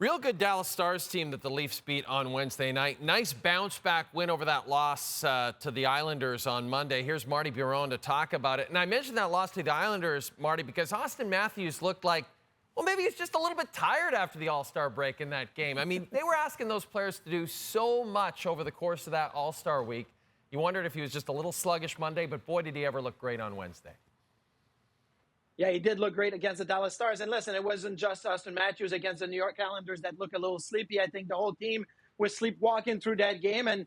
Real good Dallas Stars team that the Leafs beat on Wednesday night. Nice bounce-back win over that loss to the Islanders on Monday. Here's Martin Biron to talk about it. And I mentioned that loss to the Islanders, Marty, because Auston Matthews looked like, well, maybe he's just a little bit tired after the All-Star break in that game. I mean, they were asking those players to do so much over the course of that All-Star week. You wondered if he was just a little sluggish Monday, but boy, did he ever look great on Wednesday. Yeah, he did look great against the Dallas Stars. And listen, it wasn't just Auston Matthews against the New York Islanders that looked a little sleepy. I think the whole team was sleepwalking through that game, and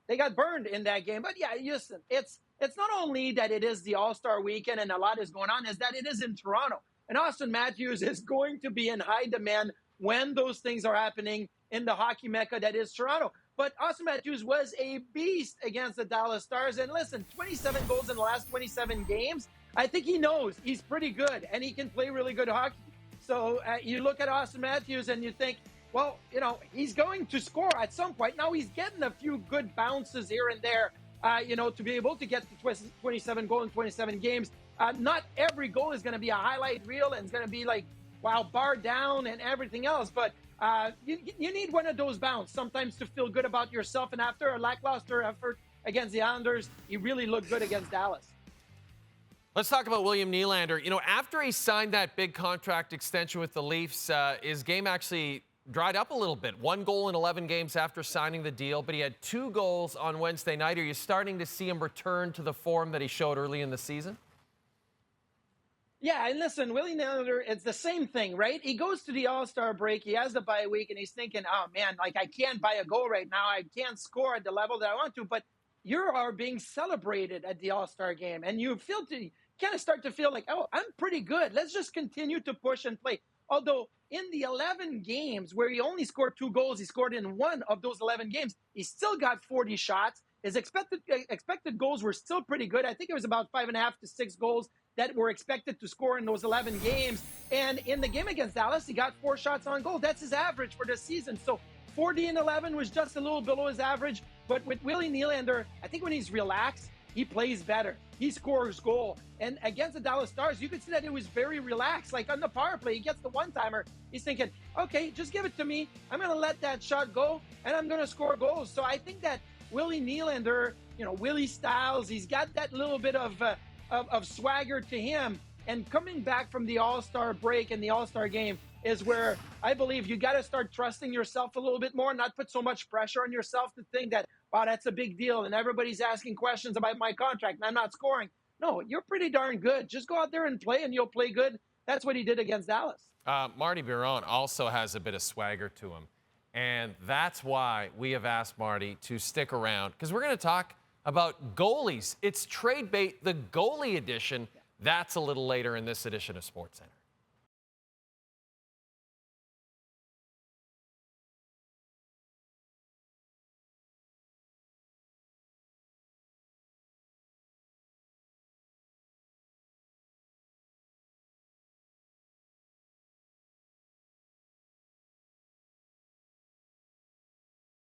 they got burned in that game. But yeah, listen, it's not only that it is the All-Star weekend and a lot is going on, is that it is in Toronto. And Auston Matthews is going to be in high demand when those things are happening in the hockey mecca that is Toronto. But Auston Matthews was a beast against the Dallas Stars. And listen, 27 goals in the last 27 games. I think he knows he's pretty good and he can play really good hockey. So you look at Auston Matthews and you think, well, he's going to score at some point. Now he's getting a few good bounces here and there, to be able to get to 27 goals in 27 games. Not every goal is going to be a highlight reel and it's going to be like, wow, bar down and everything else. But you need one of those bounces sometimes to feel good about yourself. And after a lackluster effort against the Islanders, he really looked good against Dallas. Let's talk about William Nylander. After he signed that big contract extension with the Leafs, his game actually dried up a little bit. 1 goal in 11 games after signing the deal, but he had 2 goals on Wednesday night. Are you starting to see him return to the form that he showed early in the season? Yeah, and listen, William Nylander, it's the same thing, right? He goes to the All-Star break, he has the bye week, and he's thinking, oh, man, I can't buy a goal right now. I can't score at the level that I want to, but you are being celebrated at the All-Star game, and you kind of start to feel like, oh, I'm pretty good. Let's just continue to push and play. Although in the 11 games where he only scored 2 goals, he scored in 1 of those 11 games. He still got 40 shots. His expected goals were still pretty good. I think it was about 5.5 to 6 goals that were expected to score in those 11 games. And in the game against Dallas, he got 4 shots on goal. That's his average for the season. So 40 and 11 was just a little below his average. But with Willie Nylander, I think when he's relaxed, he plays better. He scores goal. And against the Dallas Stars, you could see that it was very relaxed. Like on the power play, he gets the one-timer. He's thinking, okay, just give it to me. I'm going to let that shot go, and I'm going to score goals. So I think that Willie Nylander, Willie Styles, he's got that little bit of swagger to him. And coming back from the All-Star break and the All-Star game is where I believe you got to start trusting yourself a little bit more, not put so much pressure on yourself to think that, wow, that's a big deal and everybody's asking questions about my contract and I'm not scoring. No, you're pretty darn good. Just go out there and play and you'll play good. That's what he did against Dallas. Marty Biron also has a bit of swagger to him. And that's why we have asked Marty to stick around, because we're going to talk about goalies. It's Trade Bait, the goalie edition. That's a little later in this edition of SportsCenter.